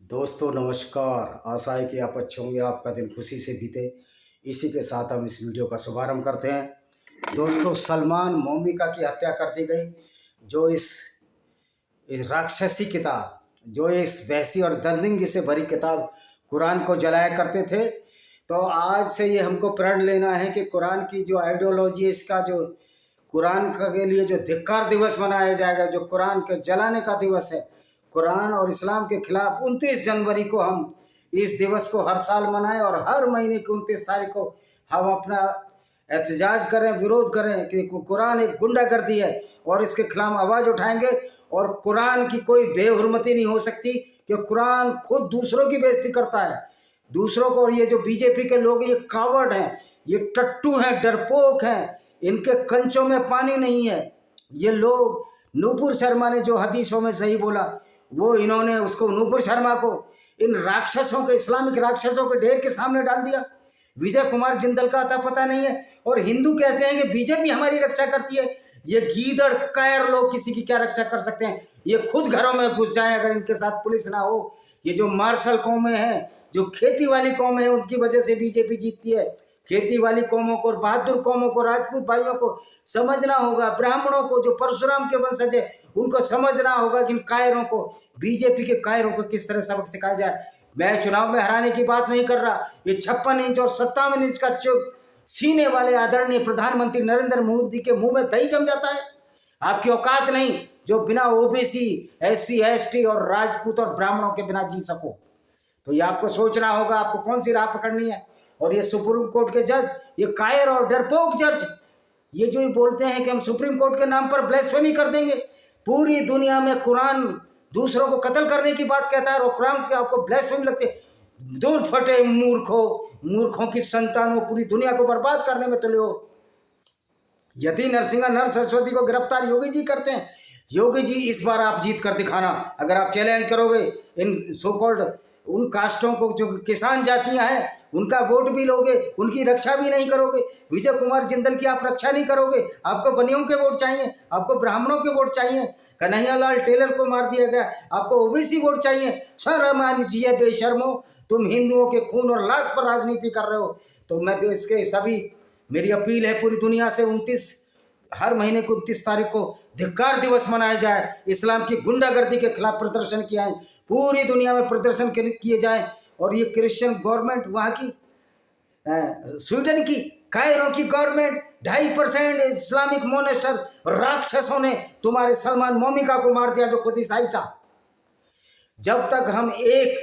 दोस्तों नमस्कार। आशा है कि आप अच्छे होंगे, आपका दिन खुशी से बीते। इसी के साथ हम इस वीडियो का शुभारंभ करते हैं। दोस्तों, सलमान मोमिका की हत्या कर दी गई। जो इस राक्षसी किताब, जो इस वैसी और दरिंदगी से भरी किताब कुरान को जलाया करते थे, तो आज से ये हमको प्रण लेना है कि कुरान की जो आइडियोलॉजी है, इसका जो कुरान के लिए जो धिक्कार दिवस मनाया जाएगा, जो कुरान के जलाने का दिवस है, कुरान और इस्लाम के खिलाफ 29 जनवरी को हम इस दिवस को हर साल मनाएं और हर महीने की 29 तारीख को हम अपना एहतजाज करें, विरोध करें कि कुरान एक गुंडागर्दी है और इसके खिलाफ आवाज़ उठाएंगे। और कुरान की कोई बेहुरमती नहीं हो सकती, कि कुरान खुद दूसरों की बेइज्जती करता है, दूसरों को। और ये जो बीजेपी के लोग, ये कावड़ हैं, ये टट्टू हैं, डरपोक हैं, इनके कंचों में पानी नहीं है। ये लोग, नूपुर शर्मा ने जो हदीसों में सही बोला, वो इन्होंने उसको, नूपुर शर्मा को, इन राक्षसों के, इस्लामिक राक्षसों के ढेर के सामने डाल दिया। विजय कुमार जिंदल का अता पता नहीं है, और हिंदू कहते हैं कि बीजेपी हमारी रक्षा करती है। ये गीदड़ कायर लोग किसी की क्या रक्षा कर सकते हैं? ये खुद घरों में घुस जाएं अगर इनके साथ पुलिस ना हो। ये जो मार्शल कौमें हैं, जो खेती वाली कौमें हैं, उनकी वजह से बीजेपी जीतती है। खेती वाली कौमों को, बहादुर कौमों को, राजपूत भाइयों को समझना होगा। ब्राह्मणों को, जो परशुराम के वंशज है, उनको समझना होगा कि इन कायरों को, बीजेपी के कायरों को किस तरह सबक सिखाया जाए। मैं चुनाव में हराने की बात नहीं कर रहा। ये 56 इंच और 57 इंच का चुप सीने वाले आदरणीय प्रधानमंत्री नरेंद्र मोदी के मुंह में दही जम जाता है। आपकी औकात नहीं जो बिना ओबीसी, एससी, एसटी और राजपूत और ब्राह्मणों के बिना जी सको। तो ये आपको सोचना होगा, आपको कौन सी राह पकड़नी है। और ये सुप्रीम कोर्ट के जज, ये कायर और डरपोक जज, ये जो बोलते हैं कि हम सुप्रीम कोर्ट के नाम पर ब्लेस्फेमी कर देंगे। पूरी दुनिया में कुरान दूसरों को कत्ल करने की बात कहता है, और कुरान के आपको ब्लेस्फेमी लगती है। दूर फटे मूर्खों, मूर्खों की संतानों, पूरी दुनिया को बर्बाद करने में तुले हो। यदि नरसिंह नर सरस्वती को गिरफ्तार योगी जी करते हैं। योगी जी, इस बार आप जीत कर दिखाना। अगर आप चैलेंज करोगे इन सो कॉल्ड उन कास्टों को, जो किसान जातियां हैं, उनका वोट भी लोगे, उनकी रक्षा भी नहीं करोगे। विजय कुमार जिंदल की आप रक्षा नहीं करोगे। आपको बनियों के वोट चाहिए, आपको ब्राह्मणों के वोट चाहिए। कन्हैयालाल टेलर को मार दिया गया, आपको ओबीसी वोट चाहिए। शर्म आनी चाहिए बेशर्मो, तुम हिंदुओं के खून और लाश पर राजनीति कर रहे हो। तो मैं देश के सभी, मेरी अपील है पूरी दुनिया से, 29 हर महीने को 29 तारीख को धिक्कार दिवस मनाया जाए। इस्लाम की गुंडागर्दी के खिलाफ प्रदर्शन किया है, पूरी दुनिया में प्रदर्शन किए जाए। और ये क्रिश्चियन गवर्नमेंट, वहाँ की स्वीडन की कायरों की गवर्नमेंट, 2.5% इस्लामिक मोनेस्टर राक्षसों ने तुम्हारे सलमान मोमिका को मार दिया, जो खुद ईसाई था। जब तक हम एक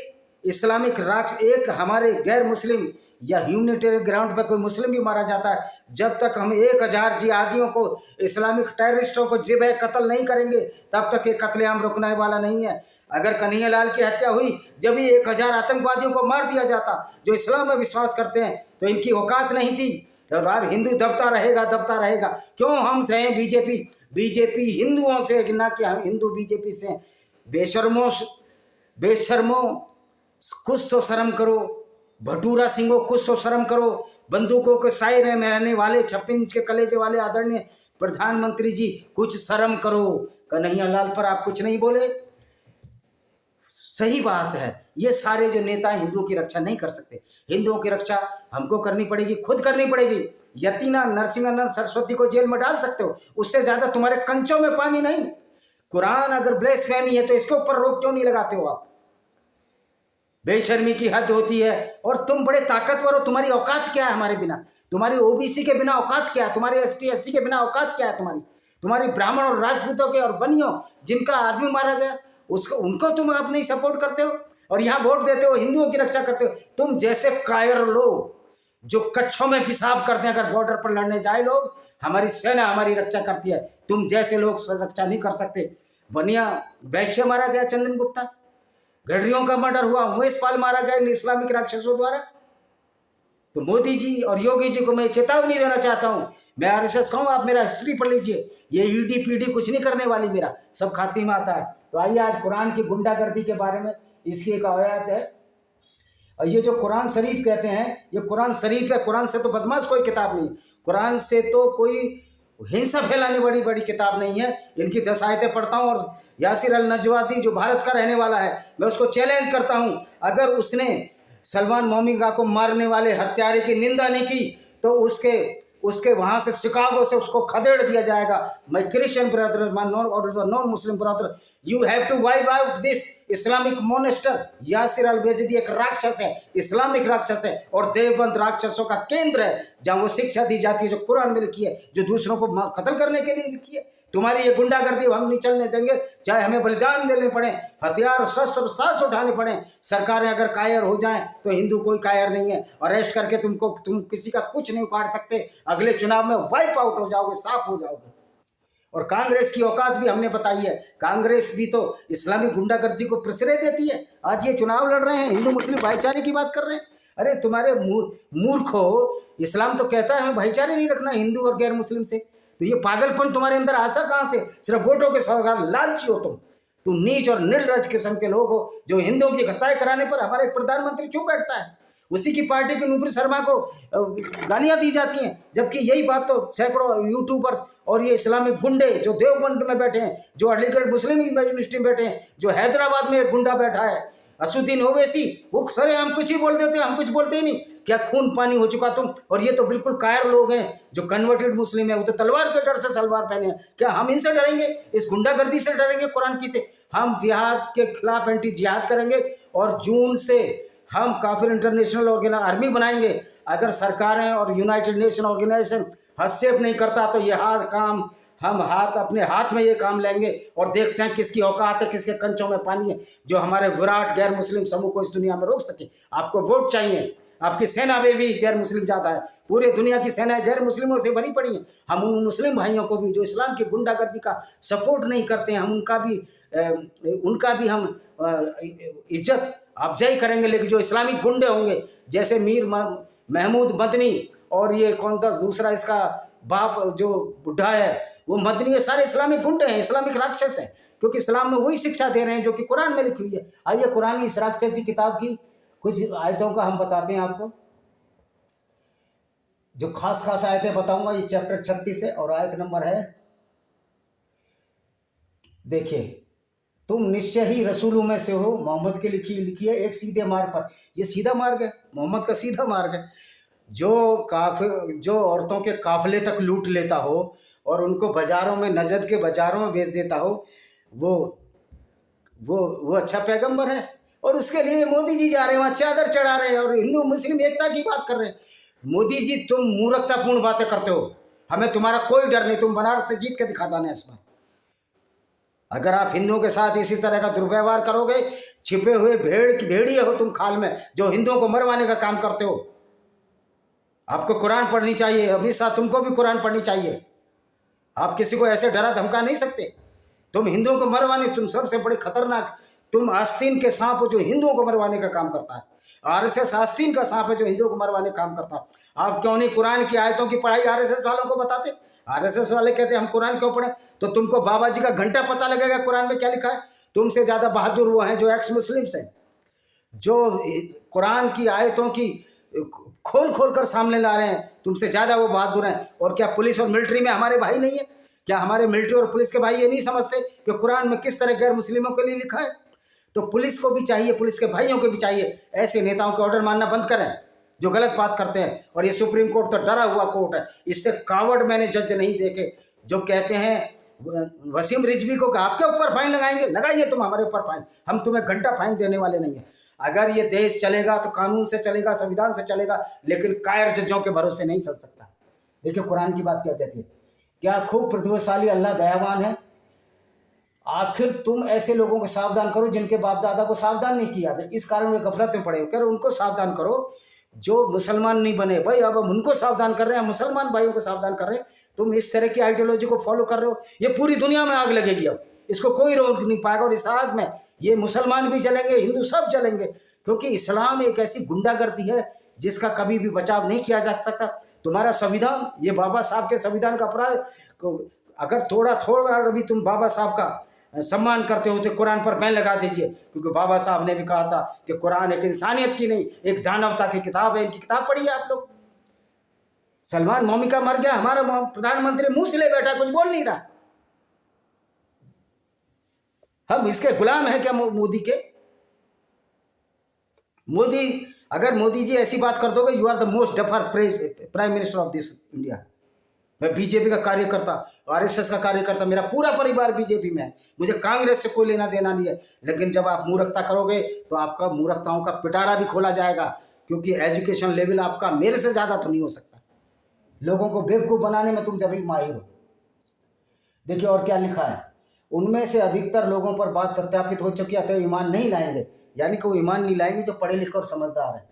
इस्लामिक राष्ट्र, एक हमारे गैर मुस्लिम या ह्यूमैनिटेरियन ग्राउंड पर कोई मुस्लिम भी मारा जाता है, जब तक हम 1000 जिहादियों को, इस्लामिक टेररिस्टों को जिबह कत्ल नहीं करेंगे, तब तक ये कत्लेआम रुकने वाला नहीं है। अगर कन्हैयालाल की हत्या हुई जब ही 1000 आतंकवादियों को मार दिया जाता जो इस्लाम में विश्वास करते हैं, तो इनकी औकात नहीं थी। और अब हिंदू दबता रहेगा, दबता रहेगा। क्यों हम से हैं बीजेपी? बीजेपी हिंदुओं से, ना कि हम हिंदू बीजेपी से। बेशर्मो, बेशर्मो, कुछ तो शर्म करो। भटूरा सिंह, कुछ तो शर्म करो। बंदूकों के साए में रहने वाले 56 इंच के कलेजे वाले आदरणीय प्रधानमंत्री जी, कुछ शर्म करो। कन्हैयालाल पर आप कुछ नहीं बोले। सही बात है, ये सारे जो नेता हिंदुओं की रक्षा नहीं कर सकते। हिंदुओं की रक्षा हमको करनी पड़ेगी, खुद करनी पड़ेगी। यतीना नरसिंह सरस्वती को जेल में डाल सकते हो, उससे ज्यादा तुम्हारे कंचों में पानी नहीं। कुरान अगर ब्लेसफेमी है तो इसके ऊपर रोक क्यों नहीं लगाते हो आप? बेशर्मी की हद होती है। और तुम बड़े ताकतवर हो, तुम्हारी औकात क्या है हमारे बिना? तुम्हारी ओबीसी के बिना औकात क्या है? तुम्हारे एसटी एससी के बिना औकात क्या है तुम्हारी ब्राह्मण और राजपूतों के और बनियों, जिनका आदमी मारा गया, उसको, उनको तुम आप नहीं सपोर्ट करते हो, और यहाँ वोट देते हो, हिंदुओं की रक्षा करते हो। तुम जैसे कायर लोग जो कच्छों में पेशाब करते हैं, अगर बॉर्डर पर लड़ने जाए लोग, हमारी सेना हमारी रक्षा करती है। तुम जैसे लोग रक्षा नहीं कर सकते। बनिया वैश्य मारा गया, चंदन गुप्ता, गडरियों का मर्डर हुआ, उमेश पाल मारा गया इन इस्लामिक राक्षसों द्वारा। तो मोदी जी और योगी जी को मैं चेतावनी देना चाहता हूं। मैं आरएसएस कहूँ, आप मेरा हिस्ट्री पढ़ लीजिए। ये ईडी पीडी कुछ नहीं करने वाली, मेरा सब खातिमा आता है। तो आइए आज कुरान की गुंडागर्दी के बारे में, इसकी एक आयत है। और ये जो कुरान शरीफ कहते हैं, ये कुरान शरीफ है। कुरान से तो बदमाश कोई किताब नहीं। कुरान से तो कोई हिंसा फैलाने बड़ी बड़ी किताब नहीं है। इनकी 10 आयतें पढ़ता हूँ और यासिर अल नजवादी जो भारत का रहने वाला है, मैं उसको चैलेंज करता हूँ, अगर उसने सलमान मोमिका को मारने वाले हत्यारे की निंदा नहीं की तो उसके वहाँ से शिकागो से उसको खदेड़ दिया जाएगा। मैं क्रिश्चियन ब्रदर और non Muslim brother, you have to wipe out this Islamic monster. Yasir al Wajidi एक राक्षस है, इस्लामिक राक्षस है और देवबंद राक्षसों का केंद्र है, जहाँ वो शिक्षा दी जाती है जो कुरान में लिखी है, जो दूसरों को कत्ल करने के लिए लिखी है। तुम्हारी ये गुंडागर्दी हम नहीं चलने देंगे, चाहे हमें बलिदान देने पड़े, हथियार शस्त्र सास उठाने पड़े। सरकारें अगर कायर हो जाएं तो हिंदू कोई कायर नहीं है। अरेस्ट करके तुम किसी का कुछ नहीं उखाड़ सकते। अगले चुनाव में वाइप आउट हो जाओगे, साफ हो जाओगे। और कांग्रेस की औकात भी हमने बताई है। कांग्रेस भी तो इस्लामी गुंडागर्दी को प्रश्रय देती है। आज ये चुनाव लड़ रहे हैं, हिंदू मुस्लिम भाईचारे की बात कर रहे हैं। अरे तुम्हारे मूर्ख हो, इस्लाम तो कहता है हमें भाईचारे नहीं रखना हिंदू और गैर मुस्लिम से। तो ये पागलपन तुम्हारे अंदर आशा कहाँ से? सिर्फ वोटों के सौगार लालची हो तुम नीच और निर्लज किस्म के लोग हो, जो हिंदुओं की हत्याएं कराने पर हमारा एक प्रधानमंत्री चुप बैठता है। उसी की पार्टी की नुपुर शर्मा को गालियां दी जाती हैं, जबकि यही बात तो सैकड़ों यूट्यूबर्स और ये इस्लामिक गुंडे जो देवबंद में बैठे हैं, जो अलीगढ़ मुस्लिम यूनिवर्सिटी में बैठे हैं, जो हैदराबाद में एक गुंडा बैठा है असुद्दीन ओवैसी, वो सरे हम कुछ ही बोल देते हैं, हम कुछ बोलते ही नहीं। क्या खून पानी हो चुका तुम? और ये तो बिल्कुल कायर लोग हैं जो कन्वर्टेड मुस्लिम है, वो तो तलवार के डर से सलवार पहने हैं। क्या हम इनसे डरेंगे? इस गुंडागर्दी से डरेंगे? कुरान की से? हम जिहाद के खिलाफ एंटी जिहाद करेंगे और जून से हम काफिर इंटरनेशनल आर्मी बनाएंगे। अगर सरकारें और यूनाइटेड नेशन ऑर्गेनाइजेशन हस्तक्षेप नहीं करता तो ये हम अपने हाथ में ये काम लेंगे और देखते हैं किसकी औकात है, किसके कंचों में पानी है, जो हमारे विराट गैर मुस्लिम समूह को इस दुनिया में रोक सके। आपको वोट चाहिए, आपकी सेना में भी गैर मुस्लिम ज़्यादा है, पूरे दुनिया की सेनाएं गैर मुस्लिमों से भरी पड़ी हैं। हम उन मुस्लिम भाइयों को भी जो इस्लाम की गुंडागर्दी का सपोर्ट नहीं करते हैं, हम उनका भी हम इज्जत अफजाई करेंगे। लेकिन जो इस्लामिक गुंडे होंगे, जैसे मीर महमूद मदनी और ये कौन था दूसरा, इसका बाप जो बुढ़ा है वो मदनी, ये सारे इस्लामिक गुंडे हैं, इस्लामिक राक्षस हैं, क्योंकि इस्लाम में वही शिक्षा दे रहे हैं जो कि कुरान में लिखी हुई है। आइए कुरान की इस राक्षसी किताब की कुछ आयतों का हम बताते हैं आपको, जो खास आयतें बताऊंगा। ये चैप्टर 36 है और आयत नंबर है, देखिए, तुम निश्चय ही रसूलों में से हो, मोहम्मद की लिखी है एक सीधे मार्ग पर। ये सीधा मार्ग है, मोहम्मद का सीधा मार्ग है। जो औरतों के काफिले तक लूट लेता हो और उनको बाजारों में, नजद के बाजारों में बेच देता हो, वो अच्छा पैगंबर है। और उसके लिए मोदी जी जा रहे हैं वहाँ चादर चढ़ा रहे हैं और हिंदू मुस्लिम एकता की बात कर रहे हैं। मोदी जी तुम मूर्खतापूर्ण बातें करते हो, हमें तुम्हारा कोई डर नहीं, तुम बनारस से जीत के दिखा देना इस बार। अगर आप हिंदुओं के साथ इसी तरह का दुर्व्यवहार करोगे, छिपे हुए भेड़िए हो तुम खाल में, जो हिंदुओं को मरवाने का काम करते हो। आपको कुरान पढ़नी चाहिए, अमित शाह तुमको भी कुरान पढ़नी चाहिए। आप किसी को ऐसे डरा धमका नहीं सकते। तुम हिंदुओं को मरवाने, तुम सबसे बड़े खतरनाक, तुम आस्तीन के सांप हो जो हिंदुओं को मरवाने का काम करता है। आरएसएस आस्तीन का सांप है जो हिंदुओं को मरवाने का काम करता है। आप क्यों नहीं कुरान की आयतों की पढ़ाई आरएसएस वालों को बताते? आरएसएस वाले कहते हैं हम कुरान क्यों पढ़े, तो तुमको बाबा जी का घंटा पता लगेगा कुरान में क्या लिखा है। तुमसे ज्यादा बहादुर वो हैं जो एक्स मुस्लिम्स हैं, जो कुरान की आयतों की खोल कर सामने ला रहे हैं, तुमसे ज्यादा वो बहादुर हैं। और क्या पुलिस और मिलिट्री में हमारे भाई नहीं है? क्या हमारे मिलिट्री और पुलिस के भाई ये नहीं समझते कि कुरान में किस तरह गैर मुस्लिमों के लिए लिखा है? तो पुलिस को भी चाहिए, पुलिस के भाइयों को भी चाहिए, ऐसे नेताओं के ऑर्डर मानना बंद करें जो गलत बात करते हैं। और ये सुप्रीम कोर्ट तो डरा हुआ कोर्ट है, इससे कावड़ मैंने जज नहीं देखे जो कहते हैं वसीम रिजवी को आपके ऊपर फाइन लगाएंगे। लगाइए तुम हमारे ऊपर फाइन, हम तुम्हें घंटा फाइन देने वाले नहीं है। अगर ये देश चलेगा तो कानून से चलेगा, संविधान से चलेगा, लेकिन कायर जजों के भरोसे नहीं चल सकता। देखिए कुरान की बात क्या कहती है, क्या खूब प्रतिभाशाली अल्लाह दयावान है। आखिर तुम ऐसे लोगों को सावधान करो जिनके बाप दादा को सावधान नहीं किया, इस कारण वे गफलत में पड़े। कह रहे उनको सावधान करो जो मुसलमान नहीं बने। भाई अब हम उनको सावधान कर रहे हैं, मुसलमान भाइयों को सावधान कर रहे हैं। तुम इस तरह की आइडियोलॉजी को फॉलो कर रहे हो, ये पूरी दुनिया में आग लगेगी। अब इसको कोई रोक नहीं पाएगा और इस आग में ये मुसलमान भी जलेंगे, हिंदू सब जलेंगे, क्योंकि इस्लाम एक ऐसी गुंडागर्दी है जिसका कभी भी बचाव नहीं किया जा सकता। तुम्हारा संविधान, ये बाबा साहब के संविधान का अपराध, अगर थोड़ा भी तुम बाबा साहब का सम्मान करते हो तो कुरान पर बैन लगा दीजिए, क्योंकि बाबा साहब ने भी कहा था कि कुरान एक इंसानियत की नहीं, एक दानवता की किताब है। इनकी किताब पढ़ी है आप लोग, सलमान मोमी का मर गया, हमारा प्रधानमंत्री मुंह से ले बैठा, कुछ बोल नहीं रहा। हम इसके गुलाम हैं क्या मोदी के? मोदी, अगर मोदी जी ऐसी बात कर दोगे, you are the most duffer prime minister of this India. मैं बीजेपी का कार्यकर्ता, आरएसएस का कार्यकर्ता, मेरा पूरा परिवार बीजेपी में है, मुझे कांग्रेस से कोई लेना देना नहीं है। लेकिन जब आप मूर्खता करोगे तो आपका मूर्खताओं का पिटारा भी खोला जाएगा, क्योंकि एजुकेशन लेवल आपका मेरे से ज़्यादा तो नहीं हो सकता। लोगों को बेवकूफ़ बनाने में तुम जब भी माहिर हो। देखिए और क्या लिखा है, उनमें से अधिकतर लोगों पर बात सत्यापित हो चुकी है, अतः ईमान नहीं लाएंगे। यानी कि वो ईमान नहीं लाएंगे जो पढ़े लिखे और समझदार हैं।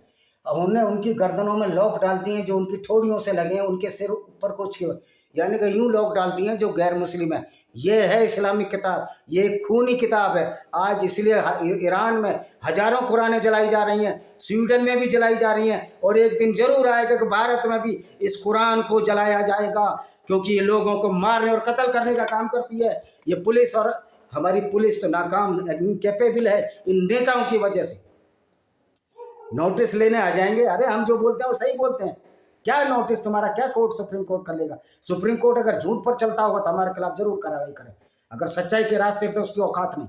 अब उन्होंने उनकी गर्दनों में लॉक डाल दिए हैं जो उनकी ठोड़ियों से लगे हैं, उनके सिर ऊपर कुछ के, यानी कि यूं लॉक डाल दिए हैं जो गैर मुस्लिम है। ये है इस्लामिक किताब, ये खूनी किताब है। आज इसलिए ईरान में हजारों कुरानें जलाई जा रही हैं, स्वीडन में भी जलाई जा रही हैं, और एक दिन जरूर आएगा कि भारत में भी इस कुरान को जलाया जाएगा, क्योंकि ये लोगों को मारने और कत्ल करने का काम करती है। ये पुलिस, और हमारी पुलिस तो नाकाम, इनकेपेबल है इन नेताओं की वजह से। नोटिस लेने आ जाएंगे, अरे हम जो बोलते हैं वो सही बोलते हैं, क्या नोटिस तुम्हारा, क्या कोर्ट सुप्रीम कोर्ट कर लेगा? सुप्रीम कोर्ट अगर झूठ पर चलता होगा तो हमारे खिलाफ जरूर कार्रवाई करे, अगर सच्चाई के रास्ते पे उसकी औकात नहीं।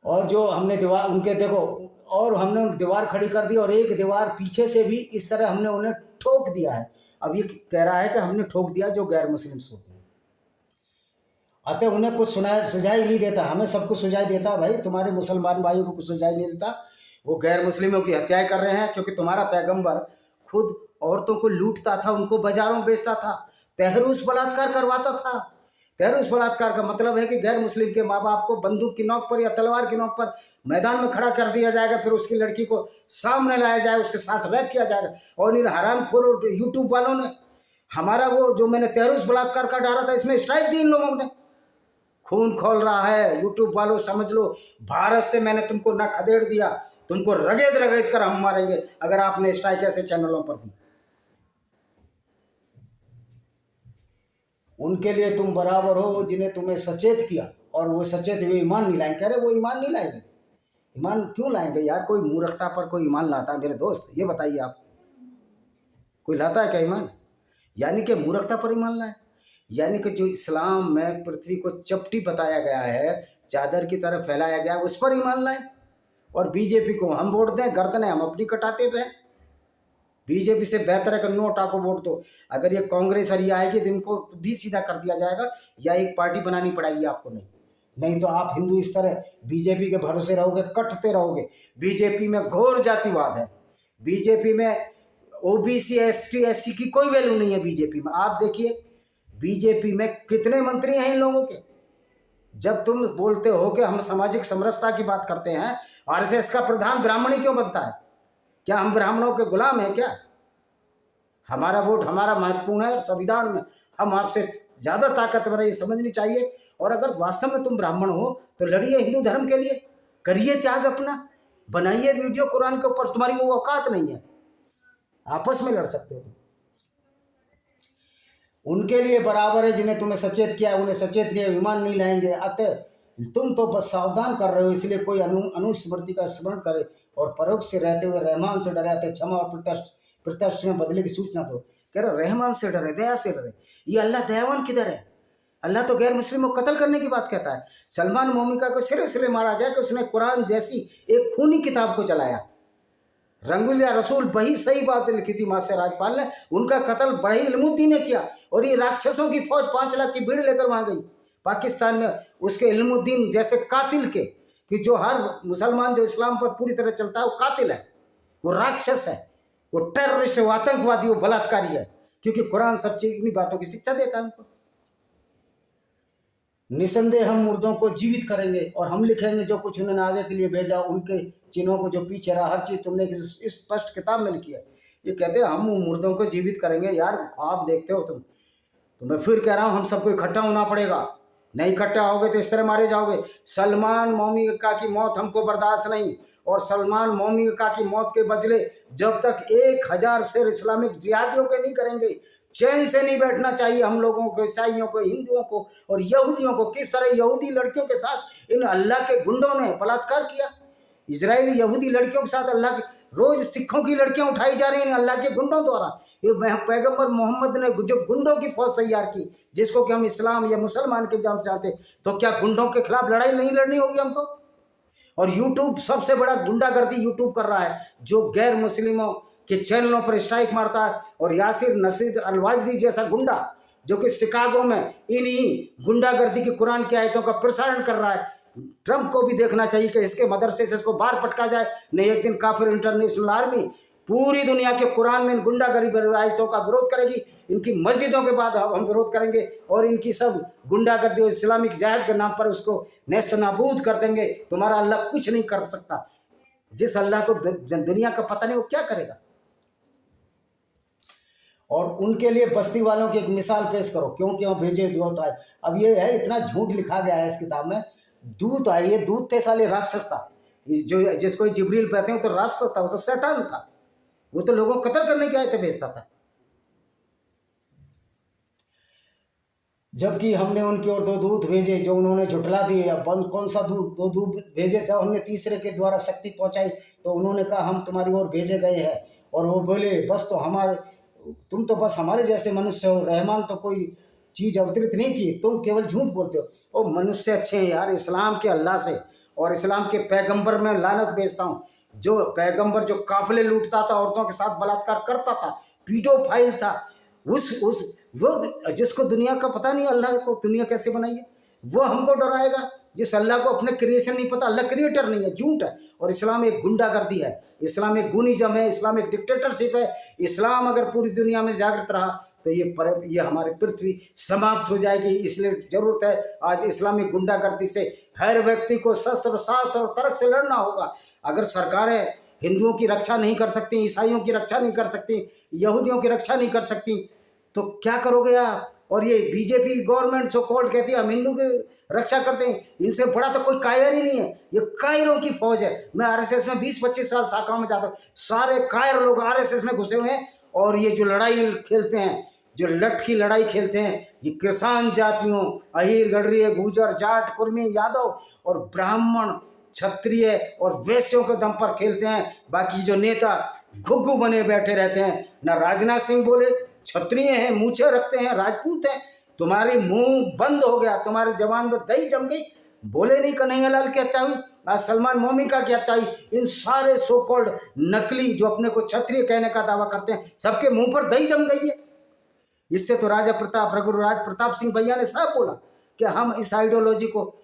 और जो हमने दीवार उनके देखो, और हमने दीवार खड़ी कर दी, और एक दीवार पीछे से भी इस तरह हमने उन्हें ठोक दिया है। अब ये कह रहा है कि हमने ठोक दिया जो गैर मुस्लिम होते हैं, अतः उन्हें कुछ सुझाई नहीं देता। हमें सब कुछ सुझाई देता, भाई तुम्हारे मुसलमान भाइयों को कुछ सुझाई नहीं देता। वो गैर मुस्लिमों की हत्याएं कर रहे हैं, क्योंकि तुम्हारा पैगंबर खुद औरतों को लूटता था, उनको बाजारों में बेचता था, तहरीश बलात्कार करवाता था। तहरीश बलात्कार का मतलब है कि गैर मुस्लिम के माँ बाप को बंदूक की नोक पर या तलवार की नोक पर मैदान में खड़ा कर दिया जाएगा, फिर उसकी लड़की को सामने लाया जाएगा, उसके साथ रेप किया जाएगा। और इन हरामखोर यूट्यूब वालों ने हमारा वो जो मैंने तहरीश बलात्कार का डाला था, इसमें स्ट्राइक दी इन लोगों ने। खून खोल रहा है यूट्यूब वालों, समझ लो भारत से मैंने तुमको ना खदेड़ दिया, तुमको रगेद रगेद कर हम मारेंगे अगर आपने स्ट्राइक ऐसे चैनलों पर दी। उनके लिए तुम बराबर हो जिन्हें तुम्हें सचेत किया, और वो सचेत हुए ईमान नहीं लाएंगे। कह रहे वो ईमान नहीं लाएंगे। ईमान क्यों लाएंगे यार? कोई मूर्खता पर कोई ईमान लाता है मेरे दोस्त? ये बताइए आप, कोई लाता है क्या ईमान? यानी कि मूर्खता पर ईमान लाए, यानी कि जो इस्लाम में पृथ्वी को चपटी बताया गया है, चादर की तरह फैलाया गया है, उस पर ईमान लाए। और बीजेपी को हम वोट दें, गर्दनें हम अपनी कटाते रहें। बीजेपी से बेहतर है कि नोटा को वोट दो। अगर ये कांग्रेस और ये आएगी तो इनको भी सीधा कर दिया जाएगा, या एक पार्टी बनानी पड़ेगी आपको। नहीं तो आप हिंदू इस तरह बीजेपी के भरोसे रहोगे, कटते रहोगे। बीजेपी में घोर जातिवाद है, बीजेपी में ओबीसी एसटी एससी की कोई वैल्यू नहीं है बीजेपी में। आप देखिए बीजेपी में कितने मंत्री हैं इन लोगों के। जब तुम बोलते हो कि हम सामाजिक समरसता की बात करते हैं, आरएसएस का प्रधान ब्राह्मण ही क्यों बनता है? क्या हम ब्राह्मणों के गुलाम हैं क्या? हमारा वोट हमारा महत्वपूर्ण है, और संविधान में हम आपसे ज़्यादा ताकतवर है, ये समझनी चाहिए। और अगर वास्तव में तुम ब्राह्मण हो तो लड़िए हिंदू धर्म के लिए, करिए त्याग अपना, बनाइए वीडियो कुरान के ऊपर। तुम्हारी वो औकात नहीं है, आपस में लड़ सकते हो तुम। उनके लिए बराबर है जिन्हें तुम्हें सचेत किया, उन्हें सचेत किया, ईमान नहीं लाएंगे। अतः तुम तो बस सावधान कर रहे हो, इसलिए कोई अनुस्मृति का स्मरण करे और परोक्ष से रहते हुए रहमान से डराते क्षमा और प्रत्यक्ष में बदले की सूचना दो। कह रहे रहमान से डरे, दया से डरे। ये अल्लाह दयावान किधर है? अल्लाह तो गैर मुस्लिमों को कत्ल करने की बात कहता है। सलमान मोमिका को सिरे सिरे मारा गया कि उसने कुरान जैसी एक खूनी किताब को चलाया। रंगुल या रसूल वही सही बात लिखी थी मास्टर राजपाल ने, उनका कत्ल बड़े इल्मुद्दीन ने किया। और ये राक्षसों की फौज 5 लाख की भीड़ लेकर वहां गई पाकिस्तान में, उसके इल्मुद्दीन जैसे कातिल के, कि जो हर मुसलमान जो इस्लाम पर पूरी तरह चलता है वो कातिल है, वो राक्षस है, वो टेररिस्ट है, वो आतंकवादी, वो बलात्कारी है, क्योंकि कुरान सब चीज इन्हीं बातों की शिक्षा देता है उनको। निसंदेह हम मुर्दों को जीवित करेंगे और हम लिखेंगे जो कुछ उन्होंने आगे के लिए भेजा, उनके चिन्हों को जो पीछे रहा, हर चीज़ तुमने इस स्पष्ट किताब में लिखी है। ये कहते हैं हम मुर्दों को जीवित करेंगे। यार ख्वाब देखते हो तुम। तो मैं फिर कह रहा हूँ हम सबको इकट्ठा होना पड़ेगा, नहीं इकट्ठा होगे तो इस तरह मारे जाओगे। सलमान मोमिका की मौत हमको बर्दाश्त नहीं, और सलमान मोमिका की मौत के बदले जब तक 1000 शेर इस्लामिक जिहादियों के नहीं करेंगे, चैन से नहीं बैठना चाहिए हम लोगों को, ईसाइयों को, हिंदुओं को और यहूदियों को। किस तरह यहूदी लड़कियों के साथ इन अल्लाह के गुंडों ने बलात्कार किया, इजरायली यहूदी लड़कियों के साथ अल्लाह के रोज सिखों की लड़कियां उठाई जा रही हैं अल्लाह के गुंडों द्वारा। ये पैगंबर मोहम्मद ने जो गुंडों की फौज तैयार की, जिसको कि हम इस्लाम या मुसलमान के नाम से चाहते, तो क्या गुंडों के खिलाफ लड़ाई नहीं लड़नी होगी हमको? और यूट्यूब सबसे बड़ा गुंडागर्दी यूट्यूब कर रहा है, जो गैर मुस्लिमों के चैनलों पर स्ट्राइक मारता है। और यासिर नसीर अलवाजदी जैसा गुंडा जो कि शिकागो में इन्हीं गुंडागर्दी की कुरान की आयतों का प्रसारण कर रहा है। ट्रंप को भी देखना चाहिए कि इसके मदरसे से इसको बाहर पटका जाए, नहीं एक दिन काफिर इंटरनेशनल आर्मी पूरी दुनिया के कुरान में गुंडागर्दी आयतों का विरोध करेगी। इनकी मस्जिदों के बाद हम विरोध करेंगे और इनकी सब गुंडागर्दी और इस्लामिक जिहाद के नाम पर उसको नेस्त नाबूद कर देंगे। तुम्हारा अल्लाह कुछ नहीं कर सकता। जिस अल्लाह को दुनिया का पता नहीं वो क्या करेगा। और उनके लिए बस्ती वालों की एक मिसाल पेश करो, क्यों क्यों भेजे दूत आए। अब ये है, इतना झूठ लिखा गया है इस किताब में। दूत आए, ये दूत थे साले, राक्षस था, जो जिसको जिब्रील कहते हैं, तो राक्षस था, वो तो शैतान था, वो तो लोगों को कत्ल करने के आए थे, भेजता था। जबकि हमने उनकी ओर 2 दूत भेजे जो उन्होंने झुठला दिए। अब कौन सा दूत? 2 दूत भेजे थे, हमने तीसरे के द्वारा शक्ति पहुंचाई, तो उन्होंने कहा हम तुम्हारी ओर भेजे गए हैं। और वो बोले बस तो हमारे, तुम तो बस हमारे जैसे मनुष्य हो, रहमान तो कोई चीज़ अवतरित नहीं की, तुम केवल झूठ बोलते हो। ओ मनुष्य अच्छे हैं यार, इस्लाम के अल्लाह से और इस्लाम के पैगंबर में लानत भेजता हूँ। जो पैगंबर जो काफिले लूटता था, औरतों के साथ बलात्कार करता था, पीडोफाइल था, उस वो जिसको दुनिया का पता नहीं अल्लाह को दुनिया कैसे बनाई है, वो हमको डराएगा? जिस अल्लाह को अपने क्रिएशन नहीं पता, अल्लाह क्रिएटर नहीं है, झूठ है। और इस्लाम एक गुंडागर्दी है, इस्लाम एक गुनिज्म है, इस्लाम एक डिक्टेटरशिप है। इस्लाम अगर पूरी दुनिया में जागृत रहा तो ये हमारी पृथ्वी समाप्त हो जाएगी। इसलिए जरूरत है आज इस्लामिक गुंडागर्दी से हर व्यक्ति को शस्त्र शास्त्र और तर्क से लड़ना होगा। अगर सरकारें हिंदुओं की रक्षा नहीं कर सकती, ईसाइयों की रक्षा नहीं कर सकती, यहूदियों की रक्षा नहीं कर सकती, तो क्या करोगे आप? और ये बीजेपी गवर्नमेंट सो कॉल्ड कहती है हम हिंदू की रक्षा करते हैं, इनसे बड़ा तो कोई कायर ही नहीं है। ये कायरों की फौज है। मैं आरएसएस में 20-25 साल शाखाओं में जाता हूँ, सारे कायर लोग आरएसएस में घुसे हुए हैं। और ये जो लड़ाई खेलते हैं, जो लठ की लड़ाई खेलते हैं, ये किसान जातियों, अहीर, गडरिये, गुजर, जाट, कुर्मी, यादव और ब्राह्मण, क्षत्रिय और वैश्यों के दम पर खेलते हैं। बाकी जो नेता घुग्गू बने बैठे रहते हैं, ना राजनाथ सिंह बोले, क्षत्रिय हैं, मूछे रखते हैं, राजपूत हैं, तुम्हारे मुंह बंद हो गया, तुम्हारे जवान में दही जम गई, बोले नहीं कन्हैयालाल की हत्या हुई, आज सलमान मोमिका की हत्या हुई। इन सारे सो कॉल्ड नकली जो अपने को क्षत्रिय कहने का दावा करते हैं, सबके मुंह पर दही जम गई है। इससे तो राजा प्रताप, रघुराज प्रताप सिंह भैया ने साफ बोला कि हम इस आइडियोलॉजी को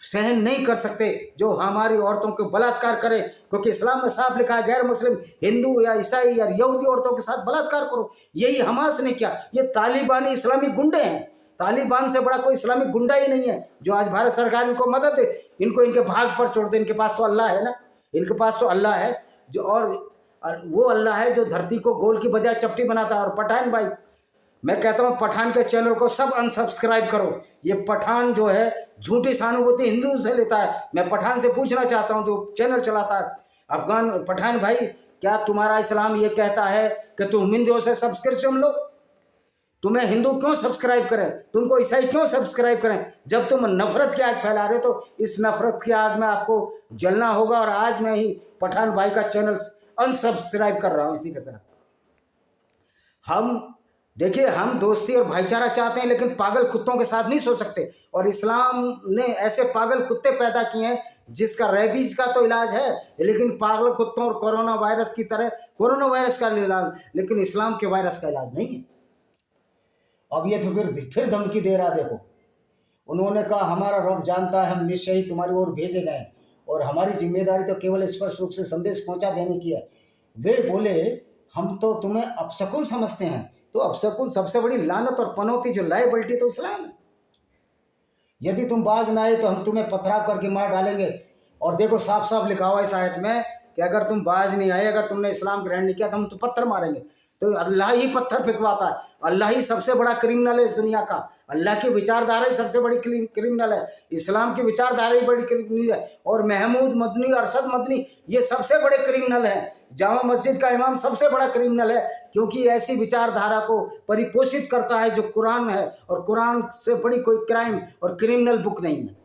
सहन नहीं कर सकते जो हमारी औरतों को बलात्कार करे, क्योंकि इस्लाम में साफ लिखा है गैर मुस्लिम हिंदू या ईसाई या यहूदी औरतों के साथ बलात्कार करो। यही हमास ने किया। ये तालिबानी इस्लामिक गुंडे हैं, तालिबान से बड़ा कोई इस्लामिक गुंडा ही नहीं है जो आज भारत सरकार इनको मदद दे, इनको इनके भाग पर छोड़ दे। इनके पास तो अल्लाह है ना, इनके पास तो अल्लाह है जो, और वो अल्लाह है जो धरती को गोल की बजाय चपटी बनाता है। और पठान भाई, मैं कहता हूँ पठान के चैनल को सब अनसब्सक्राइब करो। ये पठान जो है झूठी सहानुभूति हिंदू से लेता है। मैं पठान से पूछना चाहता हूँ जो चैनल चलाता है, अफगान पठान भाई, क्या तुम्हारा इस्लाम ये कहता है कि तुम हिंदुओं से सब्सक्रिप्शन लो? तुम्हें हिंदू क्यों सब्सक्राइब करें, तुमको ईसाई क्यों सब्सक्राइब करें? जब तुम नफरत की आग फैला रहे हो तो इस नफरत की आग में आपको जलना होगा। और आज मैं ही पठान भाई का चैनल अनसब्सक्राइब कर रहा हूँ। इसी के साथ हम देखिए, हम दोस्ती और भाईचारा चाहते हैं, लेकिन पागल कुत्तों के साथ नहीं सो सकते। और इस्लाम ने ऐसे पागल कुत्ते पैदा किए हैं जिसका रेबीज का तो इलाज है, लेकिन पागल कुत्तों और कोरोना वायरस की तरह कोरोना वायरस का इलाज, लेकिन इस्लाम के वायरस का इलाज नहीं है। अब ये तो फिर धमकी दे रहा। देखो, उन्होंने कहा हमारा रब जानता है हम निश्चय ही तुम्हारी ओर भेजे गए और हमारी जिम्मेदारी तो केवल स्पष्ट रूप से संदेश पहुंचा देने की है। वे बोले हम तो तुम्हें अपशकुन समझते हैं। तो अपशकुन सबसे बड़ी लानत और पनौती जो लायबिलिटी तो इस्लाम है। यदि तुम बाज ना आए तो हम तुम्हें पथराव करके मार डालेंगे। और देखो साफ साफ लिखा हुआ है इस आयत में कि अगर तुम बाज नहीं आए, अगर तुमने इस्लाम ग्रहण नहीं किया तो हम तो पत्थर मारेंगे। तो अल्लाह ही पत्थर फेंकवाता है, अल्लाह ही सबसे बड़ा क्रिमिनल है इस दुनिया का। अल्लाह की विचारधारा ही सबसे बड़ी क्रिमिनल है, इस्लाम की विचारधारा ही बड़ी क्रिमिनल है। और महमूद मदनी, अरशद मदनी, ये सबसे बड़े क्रिमिनल हैं। जामा मस्जिद का इमाम सबसे बड़ा क्रिमिनल है, क्योंकि ऐसी विचारधारा को परिपोषित करता है जो कुरान है, और कुरान से बड़ी कोई क्राइम और क्रिमिनल बुक नहीं है।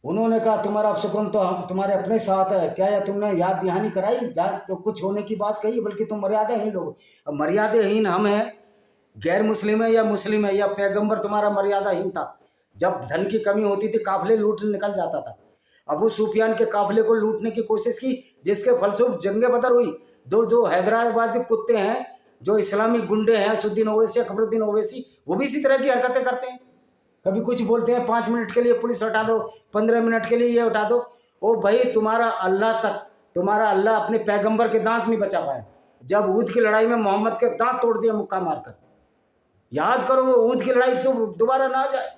उन्होंने कहा तुम्हारा अपशकुन तो हम तुम्हारे अपने साथ है क्या, या तुमने याद दहानी कराई, जांच तो कुछ होने की बात कही, बल्कि तुम मर्यादाहीन लोग। अब मर्यादाहीन हम हैं, गैर मुस्लिम है या मुस्लिम है, या पैगंबर तुम्हारा मर्यादाहीन था। जब धन की कमी होती थी काफिले लूट निकल जाता था। अबू सुफियान के काफिले को लूटने की कोशिश की, जिसके फलस्वरूप जंगे बदर हुई। दो हैदराबादी कुत्ते हैं जो इस्लामी गुंडे हैं, असुद्दीन ओवैसी, अकबरुद्दीन ओवैसी, वो भी इसी तरह की हरकतें करते हैं। कभी कुछ बोलते हैं 5 मिनट के लिए पुलिस हटा दो, 15 मिनट के लिए ये हटा दो। ओ भाई, तुम्हारा अल्लाह अपने पैगंबर के दांत नहीं बचा पाया। जब ऊद की लड़ाई में मोहम्मद के दांत तोड़ दिया मुक्का मारकर। याद करो वो ऊद की लड़ाई तो दोबारा ना आ जाए।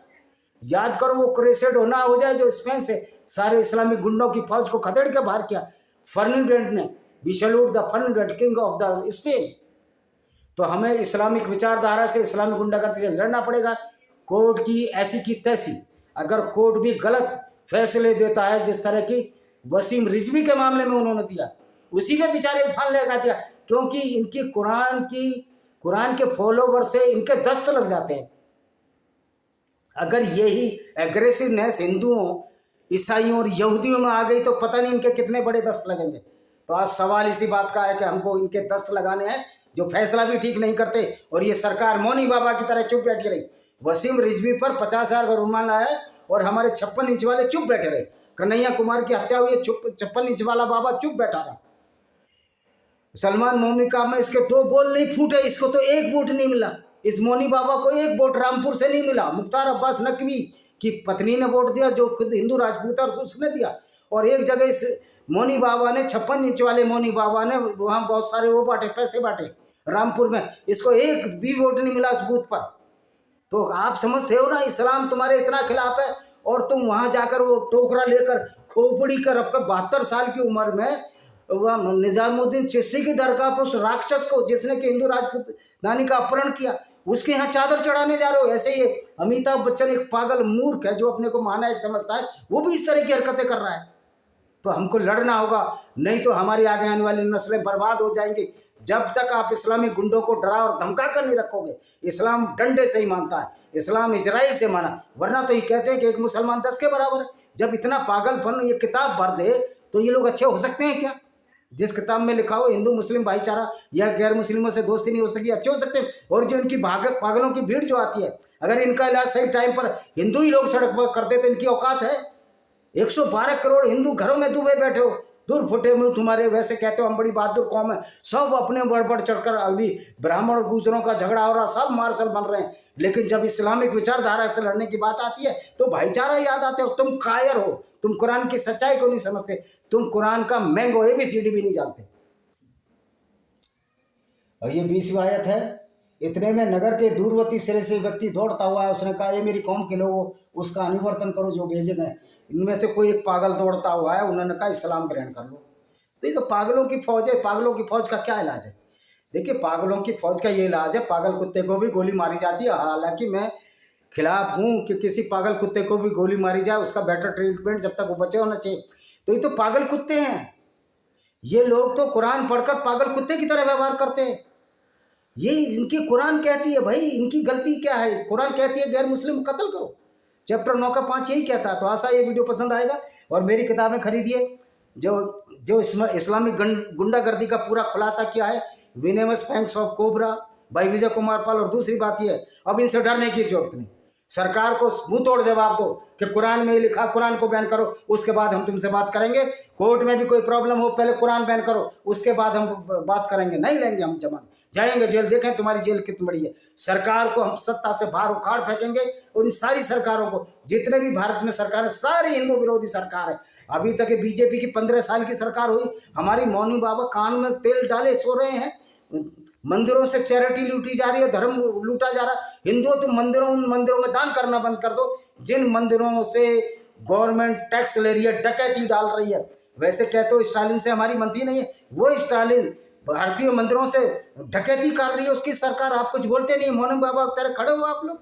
याद करो वो क्रेसेड ना हो जाए जो स्पेन से सारे इस्लामिक गुंडों की फौज को खदेड़ के बाहर किया फर्डिनेंड ने। We salute the Ferdinand, king of the Spain. तो हमें इस्लामिक विचारधारा से, इस्लामिक गुंडागर्दी से लड़ना पड़ेगा। कोर्ट की ऐसी की तैसी, अगर कोर्ट भी गलत फैसले देता है, जिस तरह की वसीम रिजवी के मामले में उन्होंने दिया, उसी में बेचारे फान लगा दिया, क्योंकि इनकी कुरान के फॉलोवर से इनके दस्त लग जाते हैं। अगर यही एग्रेसिवनेस हिंदुओं, ईसाइयों और यहूदियों में आ गई तो पता नहीं इनके कितने बड़े दस्त लगेंगे। तो आज सवाल इसी बात का है कि हमको इनके दस्त लगाने हैं, जो फैसला भी ठीक नहीं करते। और ये सरकार मौनी बाबा की तरह चुप बैठी रही। वसीम रिजवी पर 50,000 का रुमान आया और हमारे 56 इंच वाले चुप बैठे रहे। कन्हैया कुमार की हत्या हुई, 56 इंच वाला बाबा चुप बैठा रहा। सलमान मोमी का में इसके 2 बोल नहीं फूटे, इसको तो 1 वोट नहीं मिला। इस मौनी बाबा को 1 वोट रामपुर से नहीं मिला। मुख्तार अब्बास नकवी की पत्नी ने वोट दिया, जो खुद हिंदू राजपूत और उसने दिया। और एक जगह इस मौनी बाबा ने, 56 इंच वाले मौनी बाबा ने वहाँ बहुत सारे वो बांटे, पैसे बांटे रामपुर में। इसको 1 भी वोट नहीं मिला उस बूथ पर। तो आप समझते हो ना, इस्लाम तुम्हारे इतना खिलाफ है और तुम वहाँ जाकर वो टोकरा लेकर खोपड़ी कर अपकर 72 साल की उम्र में वह निजामुद्दीन चिश्ती की दरगाह पर उस राक्षस को, जिसने कि हिंदू राजपूत नानी का अपहरण किया, उसके यहाँ चादर चढ़ाने जा रहे हो। ऐसे ही अमिताभ बच्चन एक पागल मूर्ख है जो अपने को महानायक समझता है, वो भी इस तरह की हरकतें कर रहा है। तो हमको लड़ना होगा, नहीं तो हमारी आगे आने वाली नस्लें बर्बाद हो जाएंगी। जब तक आप इस्लामी गुंडों को डरा और धमका कर नहीं रखोगे। इस्लाम डंडे से ही मानता है, इस्लाम इजराइल से माना, वरना तो ये कहते हैं कि एक मुसलमान 10 के बराबर है। जब इतना पागलपन ये किताब भर दे तो ये लोग अच्छे हो सकते हैं क्या? जिस किताब में लिखा हो हिंदू मुस्लिम भाईचारा या गैर मुस्लिमों से दोस्ती नहीं हो सकी, अच्छे हो सकते हैं। और जो इनकी पागलों की भीड़ जो आती है, अगर इनका इलाज सही टाइम पर हिंदू ही लोग सड़क पर करते तो इनकी औकात है। 112 करोड़ हिंदू घरों में डूबे बैठे हो, दूर फुटे मुंह तुम्हारे। वैसे कहते हो हम बड़ी बहादुर कौम है, सब अपने बढ़ चढ़कर, अभी ब्राह्मण और गुजरों का झगड़ा हो रहा, सब मार्शल बन रहे हैं। लेकिन जब इस्लामिक विचारधारा से लड़ने की बात आती है तो भाईचारा याद आते हो। तुम कायर हो, तुम कुरान की सच्चाई को नहीं समझते, तुम कुरान का मैंगो ABCD भी नहीं जानते। और ये 20वीं आयत है। इतने में नगर के दूरवर्ती सिरे से व्यक्ति दौड़ता हुआ है, उसने कहा ये मेरी कौम के लोगों, उसका अनुवर्तन करो जो भेजे गए। इनमें से कोई एक पागल दौड़ता हुआ है, उन्होंने कहा इस्लाम ग्रहण कर लो। तो ये तो पागलों की फौज है। पागलों की फौज का क्या इलाज है? देखिए, पागलों की फौज का ये इलाज है, पागल कुत्ते को भी गोली मारी जाती है। हालांकि मैं खिलाफ हूँ कि किसी पागल कुत्ते को भी गोली मारी जाए, उसका बेटर ट्रीटमेंट जब तक वो बचे होना चाहिए। तो ये तो पागल कुत्ते हैं। ये लोग तो कुरान पढ़कर पागल कुत्ते की तरह व्यवहार करते हैं। ये इनकी कुरान कहती है, भाई इनकी गलती क्या है? कुरान कहती है गैर मुस्लिम कत्ल करो, चैप्टर 9 का 5 यही कहता है। तो आशा ये वीडियो पसंद आएगा और मेरी किताबें खरीदिए, जो इस्लामिक गुंडागर्दी का पूरा खुलासा किया है, विनेमस फैंक्स ऑफ कोबरा भाई विजय कुमार पाल। और दूसरी बात यह है, अब इनसे डरने की जरूरत नहीं। सरकार को मुंह तोड़ जवाब दो कि कुरान में लिखा, कुरान को बैन करो, उसके बाद हम तुमसे बात करेंगे। कोर्ट में भी कोई प्रॉब्लम हो, पहले कुरान बैन करो, उसके बाद हम बात करेंगे। नहीं लेंगे हम जमानत, जाएंगे जेल। देखें तुम्हारी जेल कितनी बड़ी है। सरकार को हम सत्ता से बाहर उखाड़ फेंकेंगे। और इन सारी सरकारों को, जितने भी भारत में सरकार है, सारी हिंदू विरोधी सरकार है। अभी तक बीजेपी की 15 साल की सरकार हुई, हमारी मौनी बाबा कान में तेल डाले सो रहे हैं। मंदिरों से चैरिटी लूटी जा रही है, धर्म लूटा जा रहा है। हिंदुओं तुम उन मंदिरों में दान करना बंद कर दो जिन मंदिरों से गवर्नमेंट टैक्स ले रही है, डकैती डाल रही है। वैसे कहते हो स्टालिन से हमारी बनती नहीं है, वो स्टालिन भारतीय मंदिरों से डकैती कर रही है, उसकी सरकार। आप कुछ बोलते नहीं, मौनी बाबा तेरे खड़े हो आप लोग।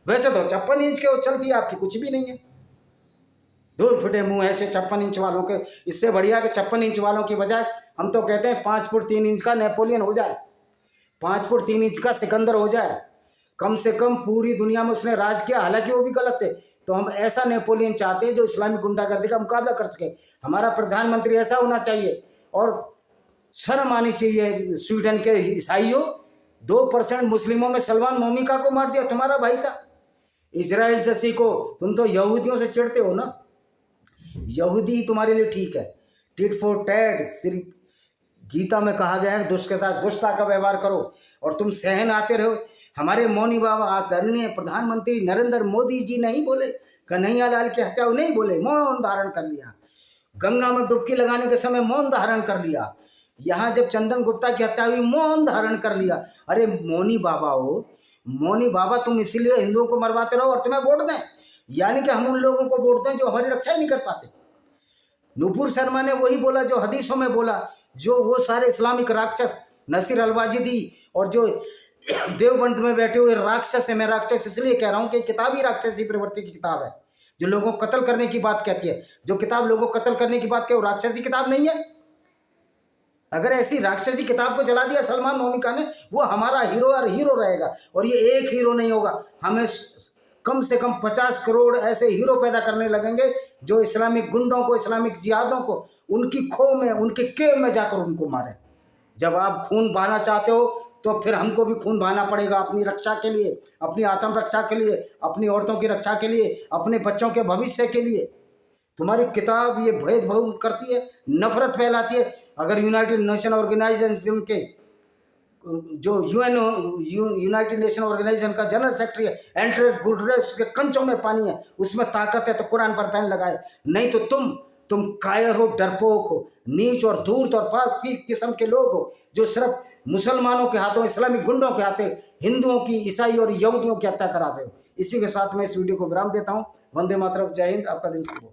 वैसे तो 56 इंच के वो चलती है, आपकी कुछ भी नहीं है। दूर फुटे मुंह ऐसे 56 इंच वालों के। इससे बढ़िया कि 56 इंच वालों की बजाय हम तो कहते हैं 5 फुट 3 इंच का नेपोलियन हो जाए, 5 फुट 3 इंच का सिकंदर हो जाए। कम से कम पूरी दुनिया में उसने राज किया, हालांकि वो भी गलत थे। तो हम ऐसा नेपोलियन चाहते हैं जो इस्लामिक गुंडागर्दी का मुकाबला कर सके। हमारा प्रधानमंत्री ऐसा होना चाहिए। और शर्म आनी चाहिए स्वीडन के ईसाइयों, 2% मुस्लिमों में सलमान मोमिका को मार दिया, तुम्हारा भाई था। इजराइल से सीखो, तुम तो यहूदियों से चिढ़ते हो ना, यहूदी तुम्हारे लिए ठीक है। टिट फॉर टैट, सिर्फ गीता में कहा गया है दुष्ट के साथ दुष्टता का व्यवहार करो, और तुम सहन आते रहो। हमारे मौनी बाबा आदरणीय प्रधानमंत्री नरेंद्र मोदी जी नहीं बोले कन्हैया लाल की हत्या, नहीं बोले, मौन धारण कर लिया। गंगा में डुबकी लगाने के समय मौन धारण कर लिया। यहाँ जब चंदन गुप्ता की हत्या हुई मौन धारण कर लिया। अरे मौनी बाबा हो, मौनी बाबा तुम इसीलिए हिंदुओं को मरवाते रहो और तुम्हें वोट दें, यानी कि हम उन लोगों को वोट दें जो हमारी रक्षा ही नहीं कर पाते। नुपुर शर्मा ने वही बोला जो हदीसों में बोला, जो वो सारे इस्लामिक राक्षस नसीर अलवाजिदी और जो देवबंद में बैठे हुए राक्षस है। मैं राक्षस इसलिए कह रहा हूँ कि किताब ही राक्षसी प्रवृत्ति की किताब है, जो लोगों को कत्ल करने की बात कहती है। जो किताब लोगों को कत्ल करने की बात कहे वो राक्षसी किताब नहीं है। अगर ऐसी राक्षसी किताब को जला दिया सलमान मोमिका ने, वो हमारा हीरो और हीरो रहेगा। और ये एक हीरो नहीं होगा, हमें कम से कम 50 करोड़ ऐसे हीरो पैदा करने लगेंगे जो इस्लामिक गुंडों को, इस्लामिक जिहादों को उनकी खो में, उनके केव में जाकर उनको मारे। जब आप खून बहाना चाहते हो तो फिर हमको भी खून बहाना पड़ेगा अपनी रक्षा के लिए, अपनी आत्मरक्षा के लिए, अपनी औरतों की रक्षा के लिए, अपने बच्चों के भविष्य के लिए। तुम्हारी किताब ये भेदभाव करती है, नफरत फैलाती है। अगर यूनाइटेड नेशन ऑर्गेनाइजेशन के जो यूनाइटेड नेशन ऑर्गेनाइजेशन का जनरल सेक्रेटरी है एंड्रेस गुटरेस, उसके कंचों में पानी है, उसमें ताकत है तो कुरान पर बैन लगाए, नहीं तो तुम कायर हो, डरपोक हो, नीच और धूर्त और पाक किस्म के लोग हो, जो सिर्फ मुसलमानों के हाथों, इस्लामिक गुंडों के हाथों हिंदुओं की, ईसाई और यहूदियों की हत्या करा रहे हो। इसी के साथ मैं इस वीडियो को विराम देता हूँ। वंदे मातरम, जय हिंद, आपका दिन शुभ हो।